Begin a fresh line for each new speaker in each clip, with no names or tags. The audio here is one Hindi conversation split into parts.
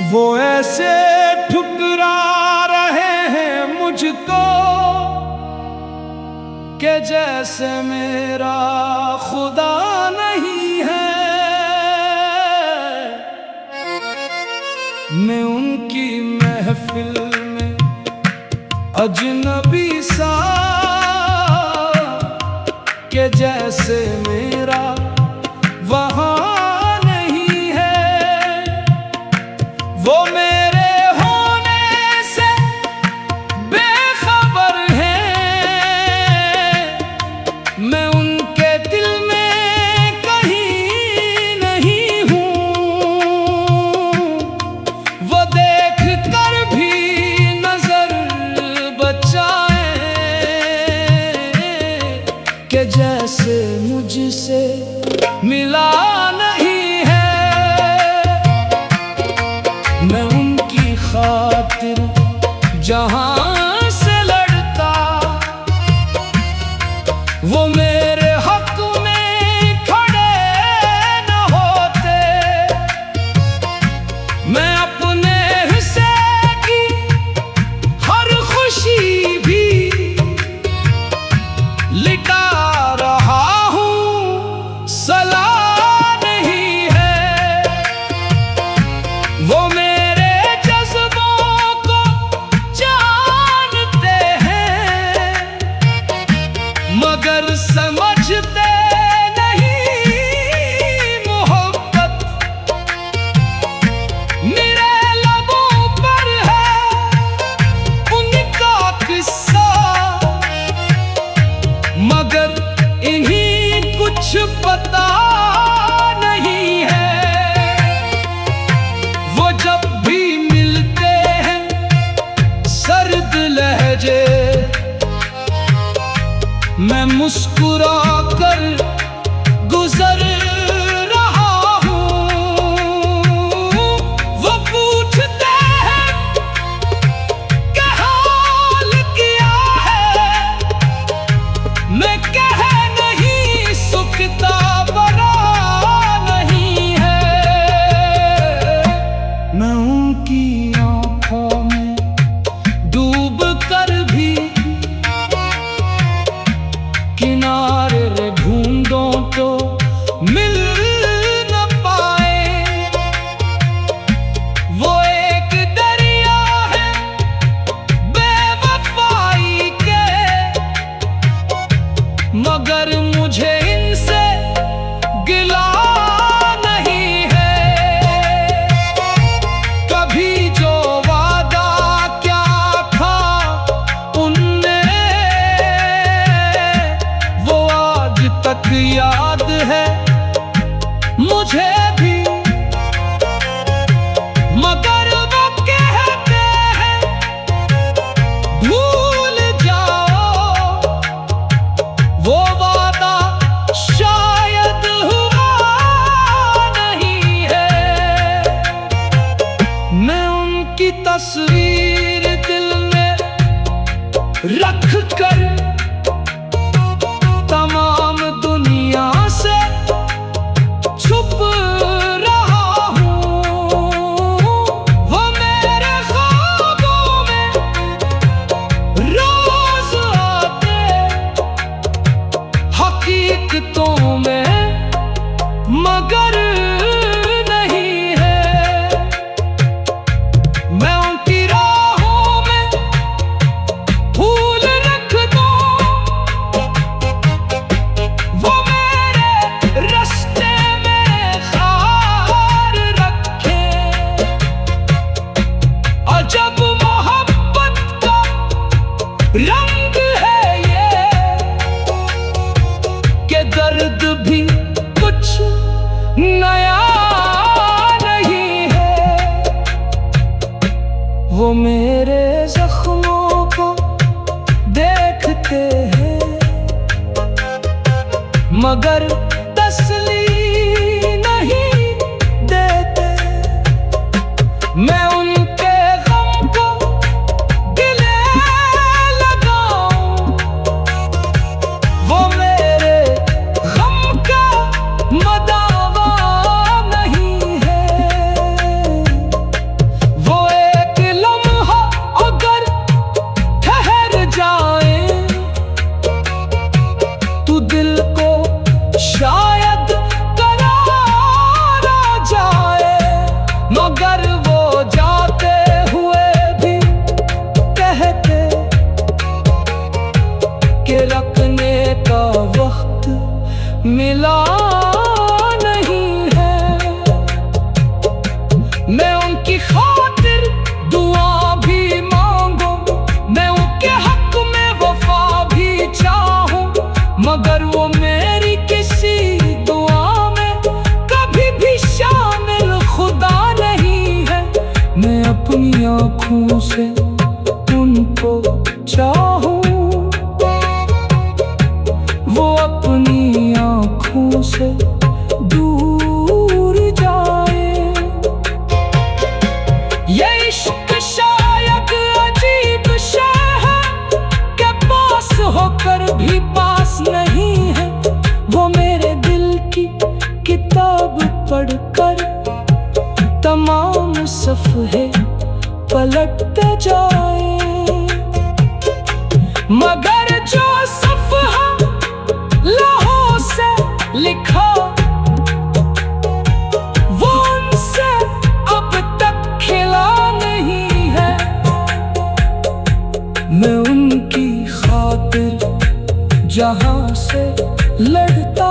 वो ऐसे ठुकरा रहे हैं मुझको कि जैसे मेरा खुदा नहीं है। मैं उनकी महफिल में अजनबी सा कि जैसे मेरा वहाँ नहीं है। वो मेरे होने से बेखबर हैं, मैं उनके दिल में कहीं नहीं हूँ। वो देख कर भी नजर बचाए कि जैसे मुझसे मिला नहीं है। मैं उनकी खातिर जहां से लड़ता, वो मेरे हक में खड़े न होते। मैं अपने हिस्से की हर खुशी भी लिटा रहा हूँ, सलाह नहीं है। वो मेरे जज्बों को जानते हैं, मगर समझते नहीं मोहब्बत मेरे लबों पर है उनका किस्सा। मगर इन्हीं कुछ पता नहीं है। वो जब भी मिलते हैं सर्द लहजे, मैं मुस्कुरा कर गुजर रहा हूँ। वो पूछते हैं क्या हाल किया है, मैं कह नहीं सकता बरा नहीं है। मैं उनकी आँखों में डूब कर भी किनारे ढूंढूं तो मिल न पाए। वो एक दरिया है बेवफाई के, मगर मुझे इनसे गिला नहीं है। कभी जो वादा क्या था उनने, वो आज तक याद है मुझे भी। मगर वो कहते हैं भूल जाओ, वो वादा शायद हुआ नहीं है। मैं उनकी तस्वीर दिल में रख कर तमाम दुनिया से छुप रहा हूँ। वो मेरे ख्वाबों में रोज आते, हकीकतों में मगर नहीं है। मैं उनकी राहों में फूल रख दूं, वो मेरे रास्ते में खार रखे। और जब मोहब्बत का रंग है ये कि दर्द भी कुछ नया नहीं है। वो मेरे जख्मों को देखते हैं, मगर तसली नहीं देते। मैं उनके गम को गिले लगाऊं, वो मेरे गम का मदावा नहीं है। मिला नहीं है। मैं उनकी खातिर दुआ भी मांगूं, मैं उनके हक में वफा भी चाहूं, मगर वो मेरी किसी दुआ में कभी भी शामिल खुदा नहीं है। मैं अपनी आँखों से उनको चाहूं, वो अपनी आँखों से दूर जाए। ये इश्क शायद अजीब शय है कि पास होकर भी पास नहीं है। वो मेरे दिल की किताब पढ़कर तमाम सफ़हे पलटते जाए, मगर जो सफ़हा लौहों से लिखा वो उनसे अब तक खिला नहीं है। मैं उनकी खातिर जहां से लड़ता,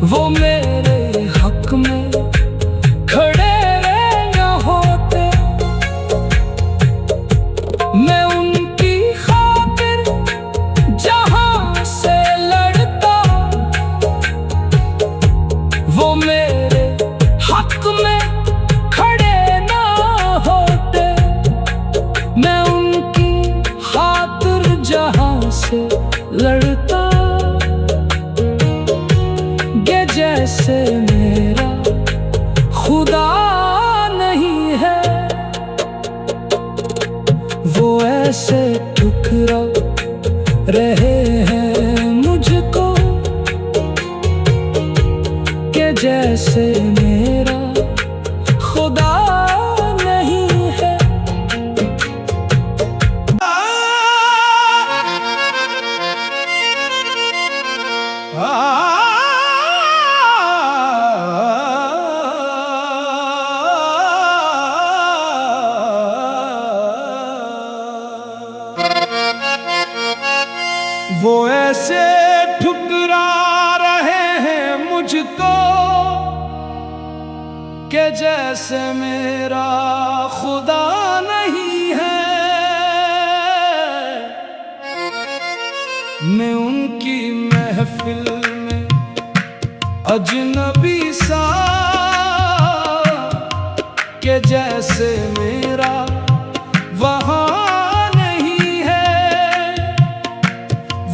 वो मेरे हक में खड़े न होते। मैं उनकी खातिर जहां से लड़ता, वो मेरे हक में खड़े न होते। मैं उनकी खातिर जहां से लड़ता, ये जैसे मेरा खुदा नहीं है। वो ऐसे ठुकरा रहे हैं मुझको कि जैसे मेरा खुदा नहीं है।
वो ऐसे ठुकरा रहे हैं मुझको कि जैसे मेरा खुदा नहीं है। मैं उनकी महफिल में अजनबी सा कि जैसे मेरा वहाँ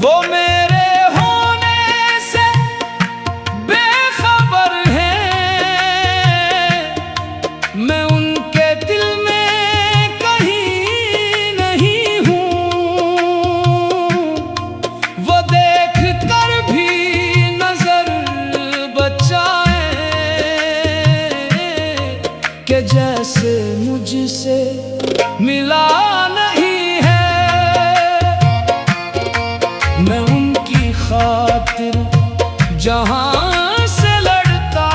वो मेरे होने से बेखबर हैं। मैं उनके दिल में कहीं नहीं हूँ, वो देख कर भी नजर बचाए कि जैसे मुझसे मिला नहीं है। मैं उनकी खातिर जहां से लड़ता,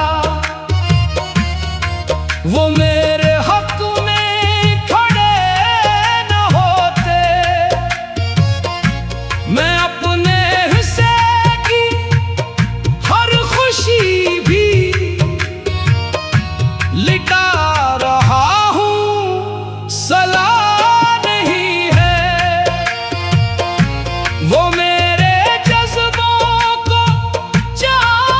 वो मेरे हक में खड़े न होते। मैं अपने हिस्से की हर खुशी भी लिटा रहा हूँ, सलाह नहीं है। वो मेरे जज्बों को जान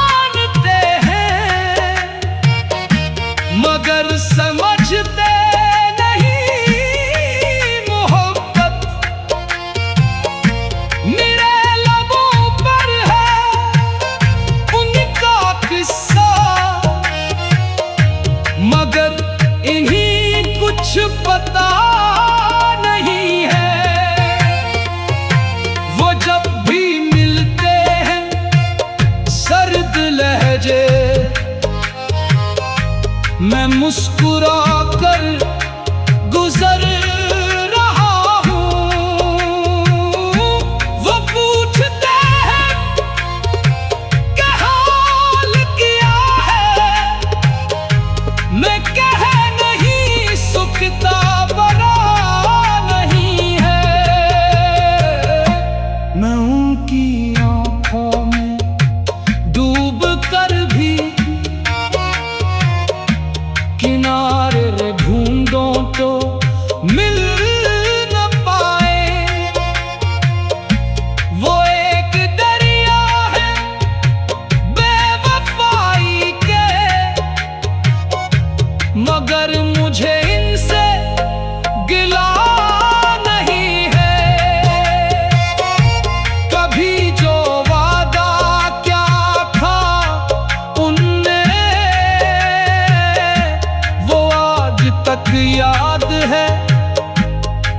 याद है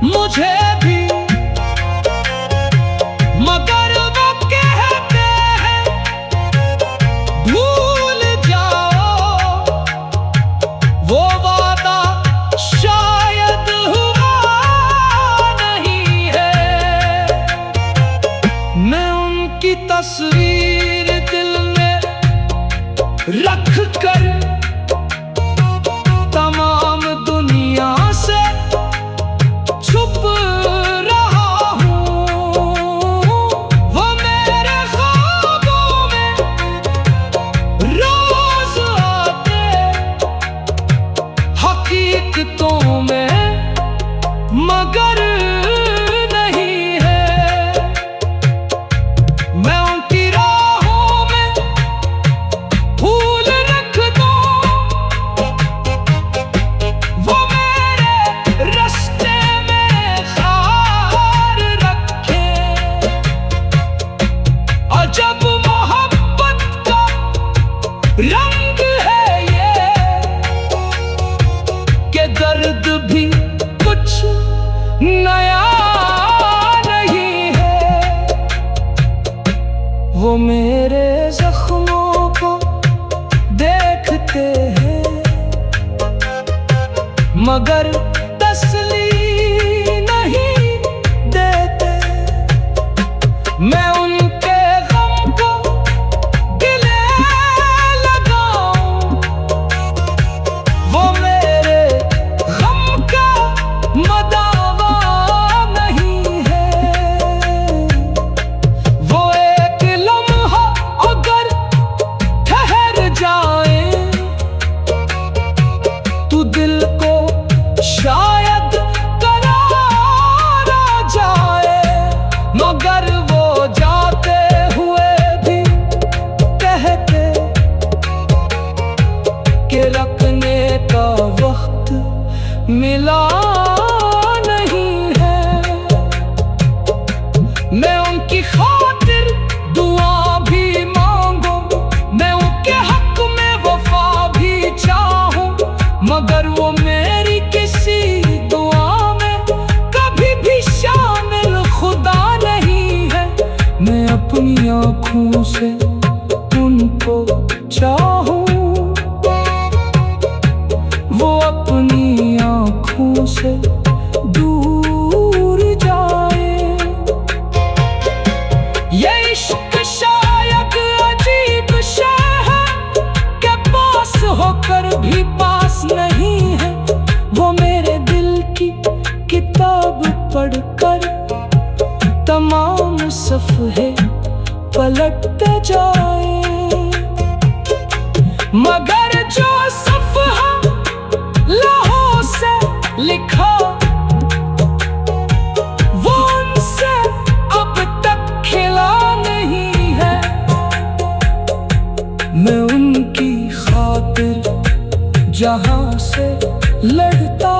मुझे भी, मगर वो कहते हैं भूल जाओ, वो वादा शायद हुआ नहीं है। मैं उनकी तस्वीर दिल में रख कर तमाम दुनिया से छुप रहा हूँ। वो मेरे ख्वाबों में रोज आते, हकीकतों में मगर नहीं है। मैं उनकी राहों में फूल रख दूं, वो मेरे रास्ते में खार रखे। अजब मोहब्बत का रंग है ये, कि दर्द भी कुछ नया नहीं है। वो मेरे जख्मों को देखते हैं, मगर तसली नहीं देते। मैं उनके गम को गले लगाऊं, वो मेरे गम का मदावा नहीं है। वो एक लम्हा अगर ठहर जाए, तू दिल को शायद करार आ जाए। मगर वो जाते हुए भी कहते कि रखने का वक्त मिला नहीं है। मैं उनकी खातिर दुआ भी मांगूं, मैं उनके हक में वफा भी चाहूं, मगर वो मेरी किसी दुआ में कभी भी शामिल खुदा नहीं है। मैं अपनी आँखों से उनको चाहूं, वो अपनी आँखों से दूर जाए। ये इश्क शायद अजीब शय है, के पास होकर भी पास नहीं है। वो मेरे दिल की किताब पढ़कर तमाम सफ़हे पलटते जाए, मगर जो सफ़हा लौहों से लिखा, वो उनसे अब तक खिला नहीं है। मैं उनकी खातिर जहां से लड़ता,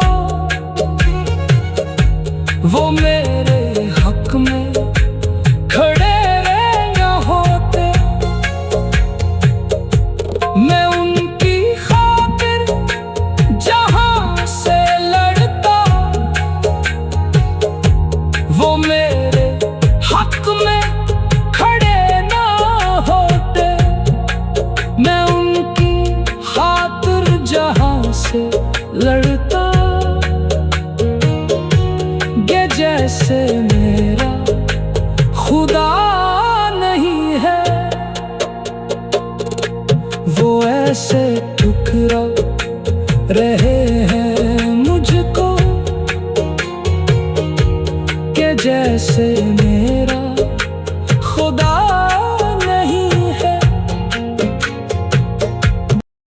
वो मेरे हक में खड़े न होते। मैं उनकी खातिर जहां से लड़ता, वो मेरे हक में खड़े न होते। मैं उनकी खातिर जहां से लड़ता, ये जैसे मेरा खुदा नहीं है। वो ऐसे ठुकरा रहे हैं मुझको, कि जैसे